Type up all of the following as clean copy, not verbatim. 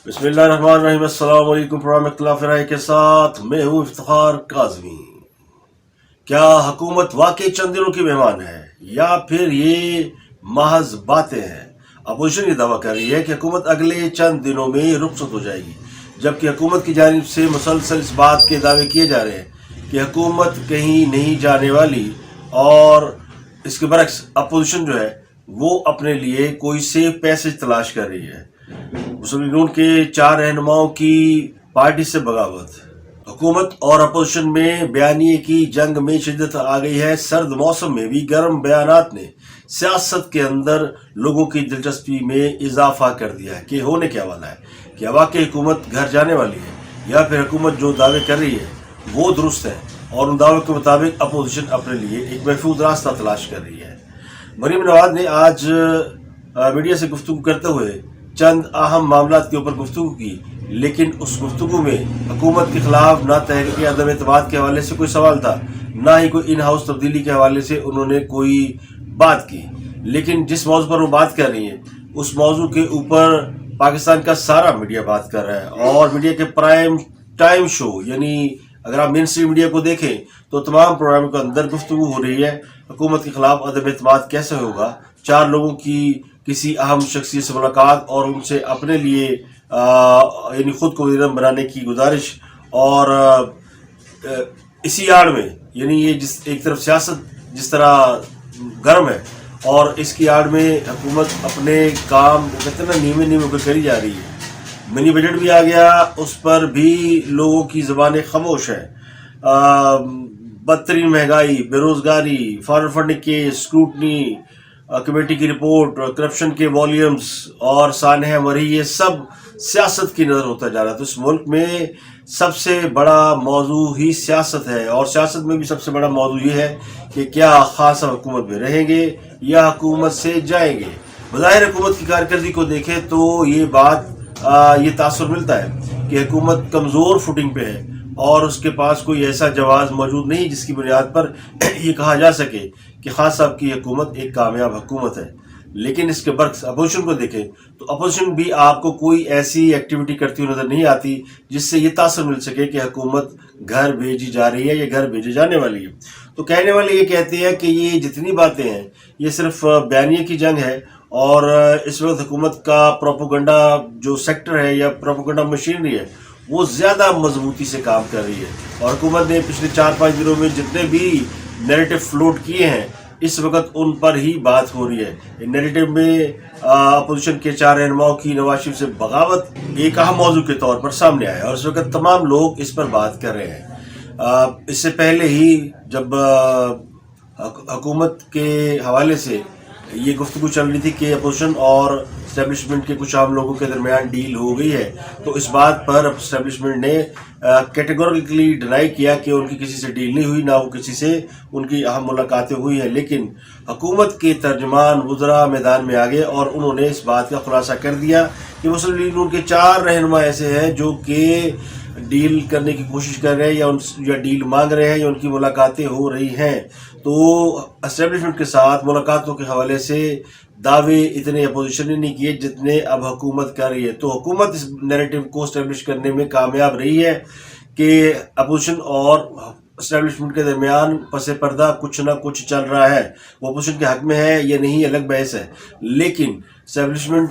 بسم اللہ الرحمن الرحیم۔ السلام علیکم۔ پروگرام اختلاف رائے کے ساتھ میں ہوں افتخار کاظمی۔ کیا حکومت واقعی چند دنوں کی مہمان ہے یا پھر یہ محض باتیں ہیں؟ اپوزیشن یہ دعویٰ کر رہی ہے کہ حکومت اگلے چند دنوں میں رخصت ہو جائے گی، جبکہ حکومت کی جانب سے مسلسل اس بات کے دعوے کیے جا رہے ہیں کہ حکومت کہیں نہیں جانے والی، اور اس کے برعکس اپوزیشن جو ہے وہ اپنے لیے کوئی سیف پیسج تلاش کر رہی ہے۔ مسلم لیگ نون کے 4 رہنماؤں کی پارٹی سے بغاوت۔ حکومت اور اپوزیشن میں بیانیے کی جنگ میں شدت آ گئی ہے۔ سرد موسم میں بھی گرم بیانات نے سیاست کے اندر لوگوں کی دلچسپی میں اضافہ کر دیا ہے کہ ہونے کیا والا ہے، کیا واقعی حکومت گھر جانے والی ہے یا پھر حکومت جو دعوے کر رہی ہے وہ درست ہے، اور ان دعووں کے مطابق اپوزیشن اپنے لیے ایک محفوظ راستہ تلاش کر رہی ہے۔ مریم نواز نے آج میڈیا سے گفتگو کرتے ہوئے چند اہم معاملات کے اوپر گفتگو کی، لیکن اس گفتگو میں حکومت کے خلاف نہ تحریک عدم اعتماد کے حوالے سے کوئی سوال تھا، نہ ہی کوئی ان ہاؤس تبدیلی کے حوالے سے انہوں نے کوئی بات کی۔ لیکن جس موضوع پر وہ بات کر رہی ہیں اس موضوع کے اوپر پاکستان کا سارا میڈیا بات کر رہا ہے، اور میڈیا کے پرائم ٹائم شو، یعنی اگر آپ مین اسٹریم میڈیا کو دیکھیں تو تمام پروگراموں کے اندر گفتگو ہو رہی ہے حکومت کے خلاف عدم اعتماد کیسے ہوگا، 4 لوگوں کی کسی اہم شخصیت سے ملاقات اور ان سے اپنے لیے یعنی خود کو وزیر اعظم بنانے کی گزارش، اور اسی آڑ میں یعنی یہ ایک طرف سیاست جس طرح گرم ہے اور اس کی آڑ میں حکومت اپنے کام کہتے ہیں نا نیمے کو کری جا رہی ہے۔ منی بجٹ بھی آ گیا، اس پر بھی لوگوں کی زبانیں خاموش ہیں۔ بدترین مہنگائی، بے روزگاری، فارن فنڈنگ کے اسکروٹنی کمیٹی کی رپورٹ، کرپشن کے والیومز اور سانحہ مری، یہ سب سیاست کی نظر ہوتا جا رہا ہے۔ تو اس ملک میں سب سے بڑا موضوع ہی سیاست ہے، اور سیاست میں بھی سب سے بڑا موضوع یہ ہے کہ کیا خاص حکومت میں رہیں گے یا حکومت سے جائیں گے۔ بظاہر حکومت کی کارکردگی کو دیکھیں تو یہ تاثر ملتا ہے کہ حکومت کمزور فوٹنگ پہ ہے، اور اس کے پاس کوئی ایسا جواز موجود نہیں جس کی بنیاد پر یہ کہا جا سکے کہ خان صاحب کی حکومت ایک کامیاب حکومت ہے۔ لیکن اس کے برعکس اپوزیشن کو دیکھیں تو اپوزیشن بھی آپ کو کوئی ایسی ایکٹیویٹی کرتی ہوئی نظر نہیں آتی جس سے یہ تاثر مل سکے کہ حکومت گھر بھیجی جا رہی ہے یا گھر بھیجے جانے والی ہے۔ تو کہنے والے یہ کہتے ہیں کہ یہ جتنی باتیں ہیں یہ صرف بیانیے کی جنگ ہے، اور اس وقت حکومت کا پروپیگنڈا جو سیکٹر ہے یا پروپیگنڈا مشینری ہے وہ زیادہ مضبوطی سے کام کر رہی ہے، اور حکومت نے پچھلے 4-5 دنوں میں جتنے بھی نیریٹو فلوٹ کیے ہیں اس وقت ان پر ہی بات ہو رہی ہے۔ نیریٹو میں اپوزیشن کے 4 رہنماؤں کی نواز شریف سے بغاوت ایک اہم موضوع کے طور پر سامنے آیا، اور اس وقت تمام لوگ اس پر بات کر رہے ہیں۔ اس سے پہلے ہی جب حکومت کے حوالے سے یہ گفتگو چل رہی تھی کہ اپوزیشن اور اسٹیبلشمنٹ کے کچھ عام لوگوں کے درمیان ڈیل ہو گئی ہے، تو اس بات پر اسٹیبلشمنٹ نے کیٹیگوریکلی ڈینائی کیا کہ ان کی کسی سے ڈیل نہیں ہوئی، نہ وہ کسی سے ان کی اہم ملاقاتیں ہوئی ہیں۔ لیکن حکومت کے ترجمان وزراء میدان میں آ گئے اور انہوں نے اس بات کا خلاصہ کر دیا کہ مسلم لیگ نون کے 4 رہنما ایسے ہیں جو کہ ڈیل کرنے کی کوشش کر رہے ہیں یا ڈیل مانگ رہے ہیں یا ان کی ملاقاتیں ہو رہی ہیں۔ تو اسٹیبلشمنٹ کے ساتھ ملاقاتوں کے حوالے سے دعوے اتنے اپوزیشن نے نہیں کیے جتنے اب حکومت کر رہی ہے۔ تو حکومت اس نیریٹو کو اسٹیبلش کرنے میں کامیاب رہی ہے کہ اپوزیشن اور اسٹیبلشمنٹ کے درمیان پس پردہ کچھ نہ کچھ چل رہا ہے۔ وہ اپوزیشن کے حق میں ہے یا نہیں الگ بحث ہے، لیکن اسٹیبلشمنٹ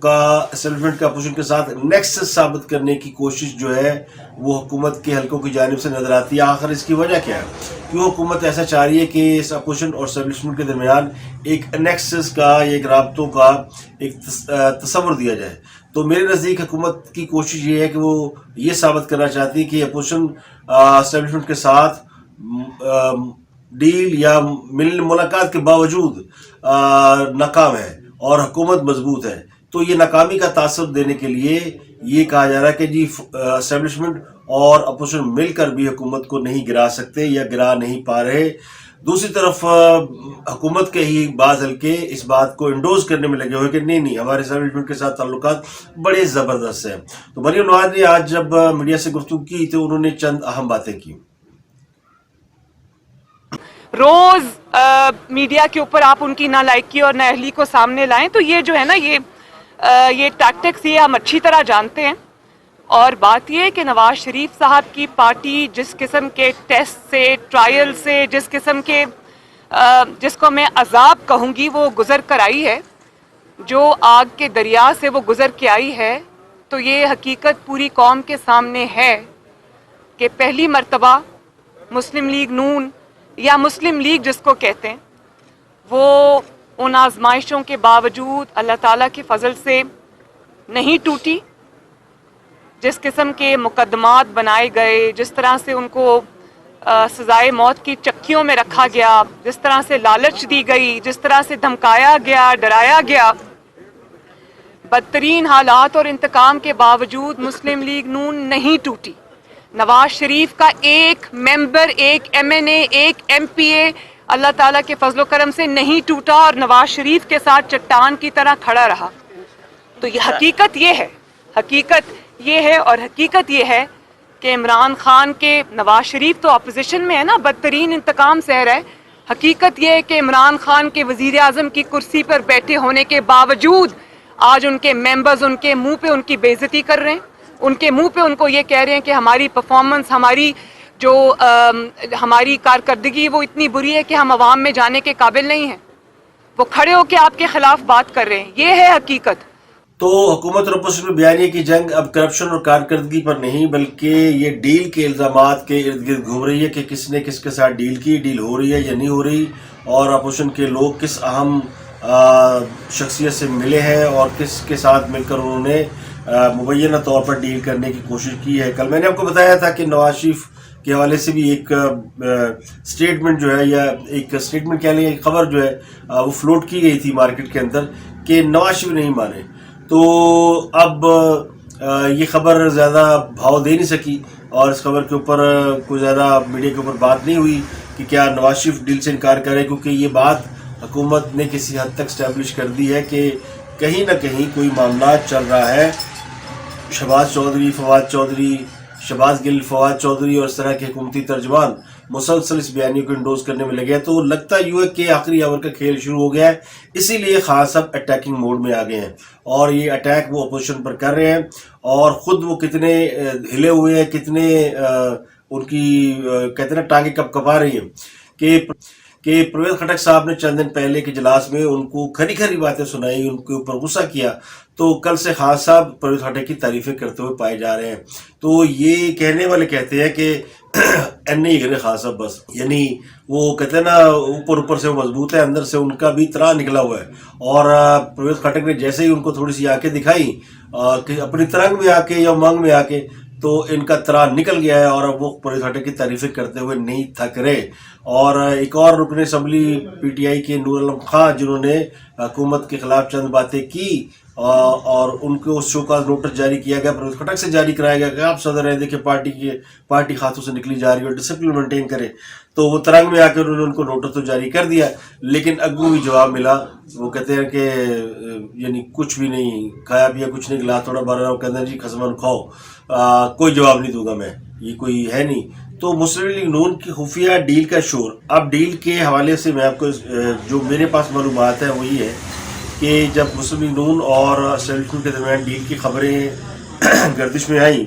کا اپوزیشن کے ساتھ نیکسس ثابت کرنے کی کوشش جو ہے وہ حکومت کے حلقوں کی جانب سے نظر آتی ہے۔ آخر اس کی وجہ کیا ہے؟ کیوں حکومت ایسا چاہ رہی ہے کہ اس اپوزیشن اور اسٹیبلشمنٹ کے درمیان ایک نیکسس کا، ایک رابطوں کا ایک تصور دیا جائے؟ تو میرے نزدیک حکومت کی کوشش یہ ہے کہ وہ یہ ثابت کرنا چاہتی ہے کہ اپوزیشن اسٹیبلشمنٹ کے ساتھ ڈیل یا ملاقات کے باوجود ناکام ہے اور حکومت مضبوط ہے۔ تو یہ ناکامی کا تاثر دینے کے لیے یہ کہا جا رہا ہے کہ جی اسٹیبلشمنٹ اور اپوزیشن مل کر بھی حکومت کو نہیں گرا سکتے یا گرا نہیں پا رہے۔ دوسری طرف حکومت کے ہی بعض حلقے اس بات کو انڈوز کرنے میں لگے ہوئے کہ نہیں ہمارے اسٹیبلشمنٹ کے ساتھ تعلقات بڑے زبردست ہیں۔ تو مریم نواز نے آج جب میڈیا سے گفتگو کی تو انہوں نے چند اہم باتیں کی۔ روز میڈیا کے اوپر آپ ان کی نہ لائکی اور نہ اہلی کو سامنے لائیں تو یہ جو ہے نا یہ یہ ٹیکٹکس یہ ہم اچھی طرح جانتے ہیں، اور بات یہ ہے کہ نواز شریف صاحب کی پارٹی جس قسم کے ٹیسٹ سے، ٹرائل سے، جس قسم کے جس کو میں عذاب کہوں گی وہ گزر کر آئی ہے، جو آگ کے دریا سے وہ گزر کے آئی ہے، تو یہ حقیقت پوری قوم کے سامنے ہے کہ پہلی مرتبہ مسلم لیگ نون یا مسلم لیگ جس کو کہتے ہیں، وہ ان آزمائشوں کے باوجود اللہ تعالیٰ کے فضل سے نہیں ٹوٹی۔ جس قسم کے مقدمات بنائے گئے، جس طرح سے ان کو سزائے موت کی چکیوں میں رکھا گیا، جس طرح سے لالچ دی گئی، جس طرح سے دھمکایا گیا، ڈرایا گیا، بدترین حالات اور انتقام کے باوجود مسلم لیگ نون نہیں ٹوٹی۔ نواز شریف کا ایک ممبر، ایک ایم این اے، ایک ایم پی اے اللہ تعالیٰ کے فضل و کرم سے نہیں ٹوٹا اور نواز شریف کے ساتھ چٹان کی طرح کھڑا رہا۔ تو یہ حقیقت یہ ہے، حقیقت یہ ہے، اور حقیقت یہ ہے کہ عمران خان کے، نواز شریف تو اپوزیشن میں ہے نا، بدترین انتقام سہ رہا ہے۔ حقیقت یہ ہے کہ عمران خان کے وزیر اعظم کی کرسی پر بیٹھے ہونے کے باوجود آج ان کے ممبرز ان کے منہ پہ ان کی بے عزتی کر رہے ہیں، ان کے منہ پہ ان کو یہ کہہ رہے ہیں کہ ہماری پرفارمنس، ہماری جو ہماری کارکردگی وہ اتنی بری ہے کہ ہم عوام میں جانے کے قابل نہیں ہیں۔ وہ کھڑے ہو کے آپ کے خلاف بات کر رہے ہیں، یہ ہے حقیقت۔ تو حکومت اور اپوزیشن میں بیانیے کی جنگ اب کرپشن اور کارکردگی پر نہیں، بلکہ یہ ڈیل کے الزامات کے ارد گرد گھوم رہی ہے کہ کس نے کس کے ساتھ ڈیل کی، ڈیل ہو رہی ہے یا نہیں ہو رہی، اور اپوزیشن کے لوگ کس اہم شخصیت سے ملے ہیں اور کس کے ساتھ مل کر انہوں نے مبینہ طور پر ڈیل کرنے کی کوشش کی ہے۔ کل میں نے آپ کو بتایا تھا کہ نواز شریف کے حوالے سے بھی ایک سٹیٹمنٹ جو ہے، یا ایک سٹیٹمنٹ کہہ لیں، ایک خبر جو ہے وہ فلوٹ کی گئی تھی مارکیٹ کے اندر کہ نواز شریف نہیں مانے۔ تو اب یہ خبر زیادہ بھاؤ دے نہیں سکی، اور اس خبر کے اوپر کوئی زیادہ میڈیا کے اوپر بات نہیں ہوئی کہ کیا نواز شریف ڈیل سے انکار کرے، کیونکہ یہ بات حکومت نے کسی حد تک اسٹیبلش کر دی ہے کہ کہیں نہ کہیں کوئی معاملات چل رہا ہے۔ شہباز چودھری، فواد چودھری، شہباز گل، فواد چودھری اور اس طرح کے حکومتی ترجمان مسلسل اس بیانیے کو انڈوز کرنے میں لگے ہیں، تو لگتا یوں ہے کہ آخری اوور کا کھیل شروع ہو گیا ہے۔ اسی لیے خان صاحب اٹیکنگ موڈ میں آ گئے ہیں، اور یہ اٹیک وہ اپوزیشن پر کر رہے ہیں، اور خود وہ کتنے ہلے ہوئے ہیں، کتنے ان کی کہتے ہیں نا ٹانگیں کپ کپا رہی ہیں کہ پرویز خٹک صاحب نے چند دن پہلے کے اجلاس میں ان کو کھری کھری باتیں سنائی، ان کے اوپر غصہ کیا، تو کل سے خان صاحب پرویز خٹک کی تعریفیں کرتے ہوئے پائے جا رہے ہیں۔ تو یہ کہنے والے کہتے ہیں کہ این نہیں کرے خان صاحب، بس یعنی وہ کہتے ہیں نا اوپر سے وہ مضبوط ہے، اندر سے ان کا بھی طرح نکلا ہوا ہے۔ اور پرویز خٹک نے جیسے ہی ان کو تھوڑی سی آنکھیں دکھائی کہ اپنی ترنگ میں آ کے یا امنگ میں آ کے، تو ان کا طرح نکل گیا ہے، اور اب وہ پرویز خٹک کی تعریفیں کرتے ہوئے نہیں تھک رہے۔ اور ایک اور رکن اسمبلی پی ٹی آئی کے نور عالم خان، جنہوں نے حکومت کے خلاف چند باتیں کی اور ان کو شو کاز نوٹس جاری کیا گیا، پرویز خٹک سے جاری کرایا گیا کہ آپ صدر ہیں، دیکھیں پارٹی ہاتھوں سے نکلی جا رہی ہے اور ڈسپلن مینٹین کریں، تو وہ ترنگ میں آ کے انہوں نے ان کو نوٹس تو جاری کر دیا، لیکن اگوں بھی جواب ملا۔ وہ کہتے ہیں کہ یعنی کچھ بھی نہیں کھایا پیا، کچھ نہیں، گلاس تھوڑا بھرا، وہ کہتے ہیں جی خسمن کھاؤ، کوئی جواب نہیں دوں گا میں، یہ کوئی ہے نہیں۔ تو مسلم لیگ نون کی خفیہ ڈیل کا شور، اب ڈیل کے حوالے سے میں آپ کو جو میرے پاس معلومات ہے وہ یہ ہے کہ جب مسلم لیگ نون اور اسٹیبلشمنٹ کے درمیان ڈیل کی خبریں گردش میں آئیں،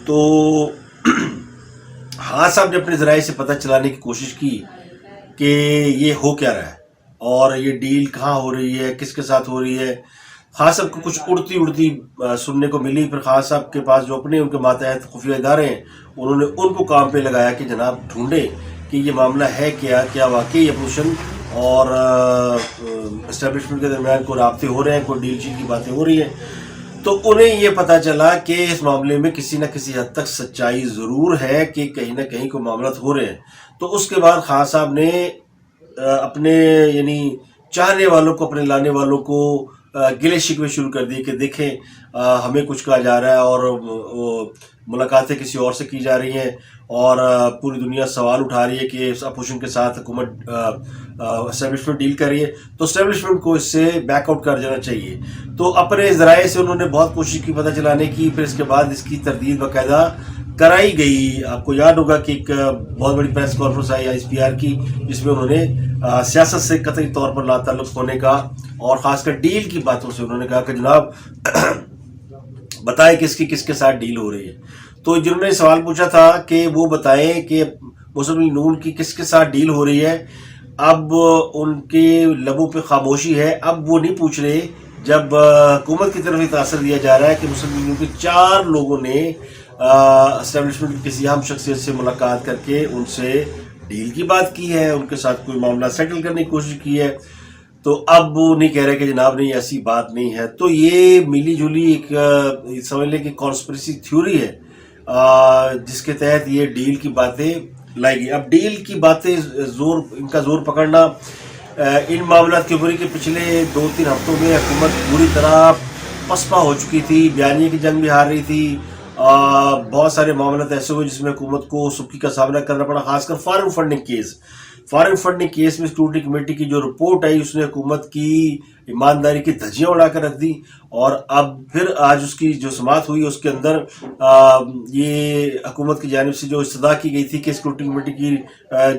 تو خان صاحب نے اپنے ذرائع سے پتہ چلانے کی کوشش کی کہ یہ ہو کیا رہا ہے اور یہ ڈیل کہاں ہو رہی ہے، کس کے ساتھ ہو رہی ہے۔ خان صاحب کو کچھ اڑتی سننے کو ملی، پھر خان صاحب کے پاس جو اپنے ان کے ماتحت خفیہ ادارے ہیں، انہوں نے ان کو کام پہ لگایا کہ جناب ڈھونڈے کہ یہ معاملہ ہے کیا واقعی اپوزیشن اور اسٹیبلشمنٹ کے درمیان کوئی رابطے ہو رہے ہیں، کوئی ڈیل شیل کی باتیں ہو رہی ہیں۔ تو انہیں یہ پتہ چلا کہ اس معاملے میں کسی نہ کسی حد تک سچائی ضرور ہے، کہ کہیں نہ کہیں کوئی معاملات ہو رہے ہیں۔ تو اس کے بعد خان صاحب نے اپنے یعنی چاہنے والوں کو، اپنے لانے والوں کو گلے شکوے شروع کر دیے کہ دیکھیں ہمیں کچھ کہا جا رہا ہے اور ملاقاتیں کسی اور سے کی جا رہی ہیں، اور پوری دنیا سوال اٹھا رہی ہے کہ اس اپوزیشن کے ساتھ حکومت اسٹیبلشمنٹ ڈیل کر رہی ہے، تو اسٹیبلشمنٹ کو اس سے بیک آؤٹ کر جانا چاہیے۔ تو اپنے ذرائع سے انہوں نے بہت کوشش کی پتہ چلانے کی، پھر اس کے بعد اس کی تردید باقاعدہ کرائی گئی. آپ کو یاد ہوگا کہ ایک بہت بڑی پریس کانفرنس آئی ISPR کی, جس میں انہوں نے سیاست سے قطعی طور پر لا تعلق ہونے کا اور خاص کر ڈیل کی باتوں سے انہوں نے کہا کہ جناب بتائیں کس کے ساتھ ڈیل ہو رہی ہے. تو جنہوں نے سوال پوچھا تھا کہ وہ بتائیں کہ مسلم لیگ نون کی کس کے ساتھ ڈیل ہو رہی ہے, اب ان کے لبوں پہ خاموشی ہے. اب وہ نہیں پوچھ رہے جب حکومت کی طرف یہ تاثر دیا جا رہا ہے کہ مسلم لیگ نون کے 4 لوگوں نے اسٹیبلشمنٹ کی کسی اہم شخصیت سے ملاقات کر کے ان سے ڈیل کی بات کی ہے, ان کے ساتھ کوئی معاملہ سیٹل کرنے کی کوشش کی ہے. تو اب وہ نہیں کہہ رہے کہ جناب نہیں ایسی بات نہیں ہے. تو یہ ملی جلی ایک سمجھ لیں کہ کانسپریسی تھیوری ہے جس کے تحت یہ ڈیل کی باتیں لائی گئی. اب ڈیل کی باتیں ان کا زور پکڑنا ان معاملات کے اوپر کہ پچھلے 2-3 ہفتوں میں حکومت پوری طرح پسپا ہو چکی تھی, بیانیے کی جنگ بھی ہار رہی تھی. بہت سارے معاملات ایسے ہوئے جس میں حکومت کو سختی کا سامنا کرنا پڑا, خاص کر فارن فنڈنگ کیس میں اسکروٹنی کمیٹی کی جو رپورٹ آئی اس نے حکومت کی ایمانداری کی دھجیاں اڑا کر رکھ دی. اور اب پھر آج اس کی جو سماعت ہوئی اس کے اندر یہ حکومت کی جانب سے جو استدعا کی گئی تھی کہ اسکروٹنی کمیٹی کی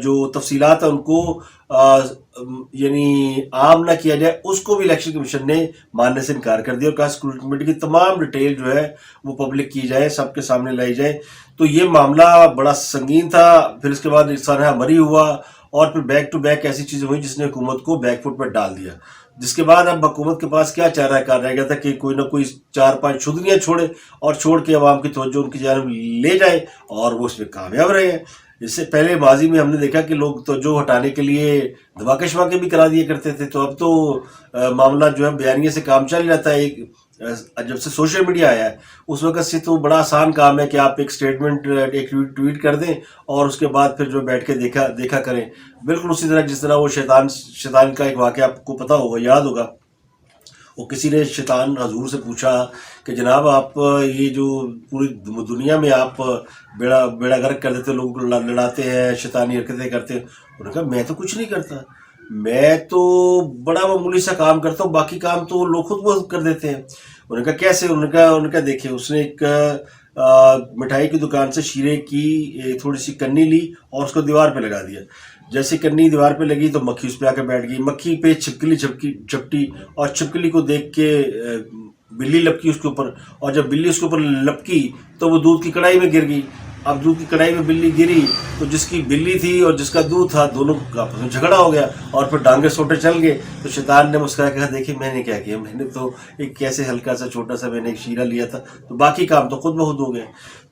جو تفصیلات ہیں ان کو یعنی عام نہ کیا جائے, اس کو بھی الیکشن کمیشن نے ماننے سے انکار کر دیا اور کہا اسکروٹنی کمیٹی کی تمام ڈیٹیل جو ہے وہ پبلک کی جائے, سب کے سامنے لائی جائے. تو یہ معاملہ بڑا سنگین تھا. پھر اس کے بعد سانحہ مری ہوا اور پھر بیک ٹو بیک ایسی چیزیں ہوئی جس نے حکومت کو بیک فٹ پر ڈال دیا, جس کے بعد اب حکومت کے پاس کیا چارہ کار رہ گیا تھا کہ کوئی نہ کوئی 4-5 چھدریاں چھوڑے اور چھوڑ کے عوام کی توجہ ان کی جانب لے جائے, اور وہ اس میں کامیاب رہے ہیں. اس سے پہلے ماضی میں ہم نے دیکھا کہ لوگ توجہ ہٹانے کے لیے دھماکے شماکے بھی کرا دیا کرتے تھے. تو اب تو معاملہ جو ہے بیانیے سے کام چل جاتا ہے. جب سے سوشل میڈیا آیا ہے اس وقت سے تو بڑا آسان کام ہے کہ آپ ایک سٹیٹمنٹ ایک ٹویٹ کر دیں اور اس کے بعد پھر جو بیٹھ کے دیکھا کریں. بالکل اسی طرح جس طرح وہ شیطان کا ایک واقعہ آپ کو پتہ ہوگا, یاد ہوگا, وہ کسی نے شیطان حضور سے پوچھا کہ جناب آپ یہ جو پوری دنیا میں آپ بیڑا غرق کر دیتے, لوگوں کو لڑاتے ہیں, شیطانی حرکتیں کرتے ہیں. انہوں نے کہا میں تو کچھ نہیں کرتا, میں تو بڑا معمولی سا کام کرتا ہوں, باقی کام تو لوگ خود بہت کر دیتے ہیں. انہوں نے کہا کیسے؟ انہوں نے کہا دیکھیں, اس نے ایک مٹھائی کی دکان سے شیرے کی تھوڑی سی کنی لی اور اس کو دیوار پہ لگا دیا. جیسے کنی دیوار پہ لگی تو مکھی اس پہ آ کے بیٹھ گئی, مکھی پہ چھپکلی چپٹی اور چھپکلی کو دیکھ کے بلی لپکی اس کے اوپر, اور جب بلی اس کے اوپر لپکی تو وہ دودھ کی کڑھائی میں گر گئی. اب دودھ کی کڑھائی میں بلی گری تو جس کی بلی تھی اور جس کا دودھ تھا دونوں کا آپس میں جھگڑا ہو گیا اور پھر ڈانگے سوٹے چل گئے. تو شیطان نے مسکرا کہا دیکھیں میں نے کیا کیا, میں نے تو ایک کیسے ہلکا سا چھوٹا سا میں نے ایک شیرہ لیا تھا, تو باقی کام تو خود بخود ہو گئے.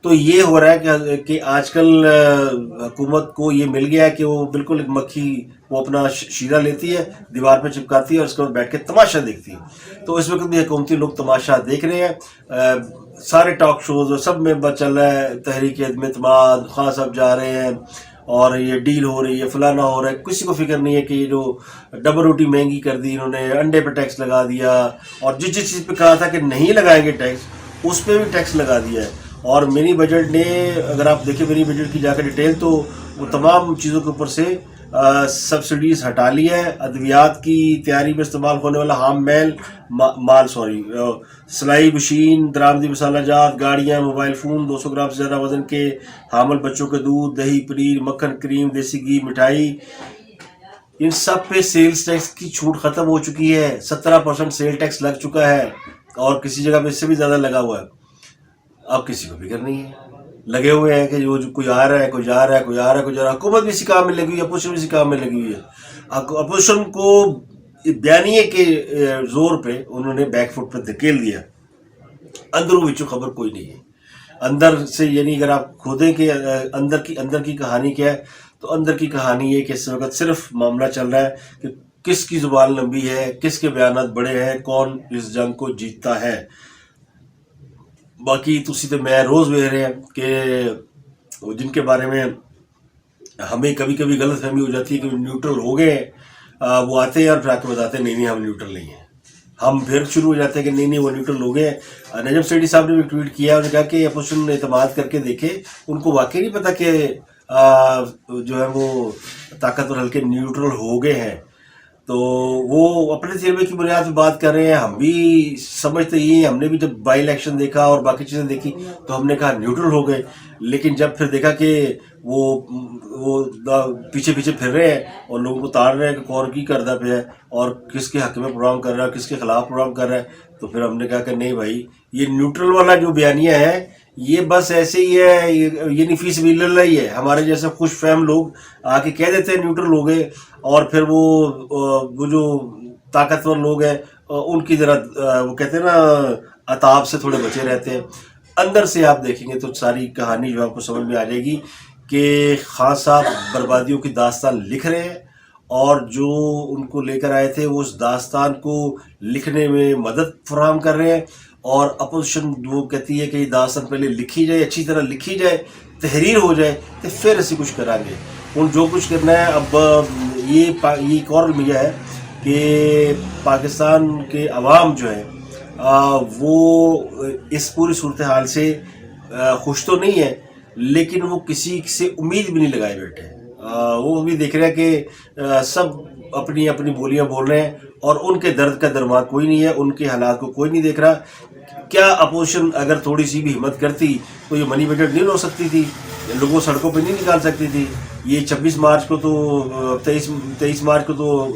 تو یہ ہو رہا ہے کہ آج کل حکومت کو یہ مل گیا ہے کہ وہ بالکل ایک مکھی وہ اپنا شیرہ لیتی ہے, دیوار پہ چپکاتی ہے اور اس کے بعد بیٹھ کے تماشا دیکھتی ہے. تو اس وقت بھی حکومتی لوگ تماشا دیکھ رہے ہیں. سارے ٹاک شوز اور سب میں چل رہا ہے تحریک عدم اعتماد, خان صاحب جا رہے ہیں اور یہ ڈیل ہو رہی ہے, فلانا ہو رہا ہے. کسی کو فکر نہیں ہے کہ یہ جو ڈبل روٹی مہنگی کر دی, انہوں نے انڈے پہ ٹیکس لگا دیا, اور جس چیز پہ کہا تھا کہ نہیں لگائیں گے ٹیکس اس پہ بھی ٹیکس لگا دیا ہے. اور منی بجٹ نے اگر آپ دیکھیں منی بجٹ کی جا کر ڈیٹیل تو وہ تمام چیزوں کے اوپر سے سبسڈیز ہٹا لی ہے. ادویات کی تیاری میں استعمال ہونے والا خام مال سلائی مشین, درآمدی مسالہ جات, گاڑیاں, موبائل فون, 200 گرام سے زیادہ وزن کے حامل بچوں کے دودھ, دہی, پنیر, مکھن, کریم, دیسی گھی, مٹھائی, ان سب پہ سیلز ٹیکس کی چھوٹ ختم ہو چکی ہے. 17% سیل ٹیکس لگ چکا ہے اور کسی جگہ پہ اس سے بھی زیادہ لگا ہوا ہے. اب کسی کو فکر نہیں ہے, لگے ہوئے ہیں کہ جو کوئی آ رہا ہے, کوئی جا رہا ہے, کوئی آ رہا ہے, کوئی جا رہا ہے. حکومت بھی اسی کام میں لگی ہوئی ہے, اپوزیشن بھی اسی کام میں لگی ہوئی ہے. اپوزیشن کو بیانیے کے زور پہ انہوں نے بیک فٹ پہ دھکیل دیا. اندروں وچوں خبر کوئی نہیں ہے اندر سے. یعنی اگر آپ کھودیں کہ اندر کی کہانی کیا ہے, تو اندر کی کہانی یہ کہ اس وقت صرف معاملہ چل رہا ہے کہ کس کی زبان لمبی ہے, کس کے بیانات بڑے ہیں, کون اس جنگ کو جیتتا ہے. باقی تسی تو میں روز ویکھ رہے ہیں کہ جن کے بارے میں ہمیں کبھی کبھی غلط فہمی ہو جاتی ہے کہ نیوٹرل ہو گئے ہیں, وہ آتے ہیں اور پھر آ کے بتاتے ہیں نہیں ہم نیوٹرل نہیں ہیں. ہم پھر شروع ہو جاتے ہیں کہ نہیں وہ نیوٹرل ہو گئے ہیں. نجم سیٹھی صاحب نے بھی ٹویٹ کیا, انہوں نے کہا کہ اپوزیشن نے اعتماد کر کے دیکھے, ان کو واقعی نہیں پتا کہ جو ہے وہ طاقتور حلقے نیوٹرل ہو گئے ہیں. تو وہ اپنے تجربے کی بنیاد پہ بات کر رہے ہیں. ہم بھی سمجھتے ہی ہیں, ہم نے بھی جب بائی الیکشن دیکھا اور باقی چیزیں دیکھی تو ہم نے کہا نیوٹرل ہو گئے, لیکن جب پھر دیکھا کہ وہ پیچھے پیچھے پھر رہے ہیں اور لوگوں کو تاڑ رہے ہیں کہ کون کی کردہ پہ ہے اور کس کے حق میں پروگرام کر رہا ہے, کس کے خلاف پروگرام کر رہا ہے, تو پھر ہم نے کہا کہ نہیں بھائی, یہ نیوٹرل والا جو بیانیہ ہے یہ بس ایسے ہی ہے, یہ نہیں فی سبیل اللہ ہی ہے. ہمارے جیسے خوش فہم لوگ آ کے کہہ دیتے ہیں نیوٹرل ہو گئے, اور پھر وہ جو طاقتور لوگ ہیں ان کی ذرا وہ کہتے ہیں نا عتاب سے تھوڑے بچے رہتے ہیں. اندر سے آپ دیکھیں گے تو ساری کہانی جو آپ کو سمجھ میں آ جائے گی کہ خان صاحب بربادیوں کی داستان لکھ رہے ہیں, اور جو ان کو لے کر آئے تھے وہ اس داستان کو لکھنے میں مدد فراہم کر رہے ہیں. اور اپوزیشن وہ کہتی ہے کہ یہ داستان پہلے لکھی جائے, اچھی طرح لکھی جائے, تحریر ہو جائے, تو پھر ایسے کچھ کریں گے. ان جو کچھ کرنا ہے اب یہ ایک اور المیہ ہے کہ پاکستان کے عوام جو ہے وہ اس پوری صورتحال سے خوش تو نہیں ہے, لیکن وہ کسی سے امید بھی نہیں لگائے بیٹھے ہیں. وہ بھی دیکھ رہے ہیں کہ سب اپنی اپنی بولیاں بول رہے ہیں اور ان کے درد کا درمان کوئی نہیں ہے, ان کے حالات کو کوئی نہیں دیکھ رہا. کیا اپوزیشن اگر تھوڑی سی بھی ہمت کرتی تو یہ منی بجٹ نہیں ہو سکتی تھی, لوگوں سڑکوں پہ نہیں نکال سکتی تھی. یہ 26 مارچ کو تو 23 مارچ کو تو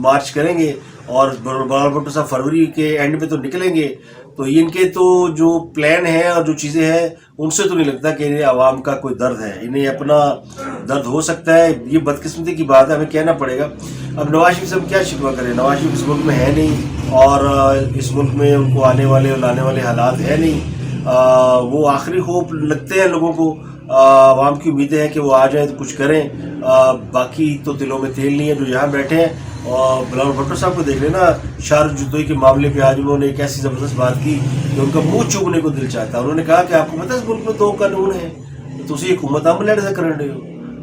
مارچ کریں گے اور بھٹو صاحب فروری کے اینڈ میں تو نکلیں گے. تو ان کے تو جو پلان ہے اور جو چیزیں ہیں ان سے تو نہیں لگتا کہ انہیں عوام کا کوئی درد ہے, انہیں اپنا درد ہو سکتا ہے. یہ بدقسمتی کی بات ہے, ہمیں کہنا پڑے گا. اب نواز شریف سے ہم کیا شکوہ کریں, نواز شریف اس ملک میں ہے نہیں اور اس ملک میں ان کو آنے والے اور لانے والے حالات ہے نہیں. وہ آخری ہوپ لگتے ہیں لوگوں کو, عوام کی امیدیں ہیں کہ وہ آ جائیں تو کچھ کریں. باقی تو دلوں میں تیل نہیں ہے جو یہاں بیٹھے ہیں. اور بلاول بھٹو صاحب کو دیکھ لیں نا, شاہ رخ جوتوئی کے معاملے پہ آج انہوں نے ایک ایسی زبردست بات کی کہ ان کا منہ چوبنے کو دل چاہتا ہے. انہوں نے کہا کہ آپ کو پتہ ہے اس ملک میں 2 قانون ہیں, تو تسی حکومت عمل ایسا کر رہے ہو.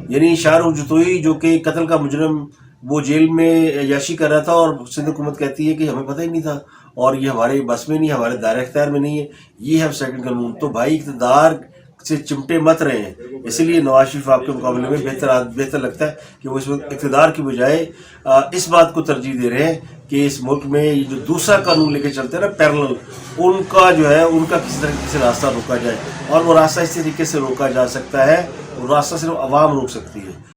یعنی شاہ رخ جوتوئی جو کہ قتل کا مجرم وہ جیل میں عیاشی کر رہا تھا اور سندھ حکومت کہتی ہے کہ ہمیں پتہ ہی نہیں تھا اور یہ ہمارے بس میں نہیں, ہمارے دائرہ اختیار میں نہیں ہے, یہ ہے سیکنڈ قانون. تو بھائی اقتدار سے چمٹے مت رہے ہیں. اسی لیے نواز شریف آپ کے مقابلے میں بہتر لگتا ہے کہ وہ اس وقت اقتدار کی بجائے اس بات کو ترجیح دے رہے ہیں کہ اس ملک میں یہ جو دوسرا قانون لے کے چلتے ہیں نا پیرلل, ان کا جو ہے ان کا کسی طرح سے راستہ روکا جائے. اور وہ راستہ اس طریقے سے روکا جا سکتا ہے, وہ راستہ صرف عوام روک سکتی ہے.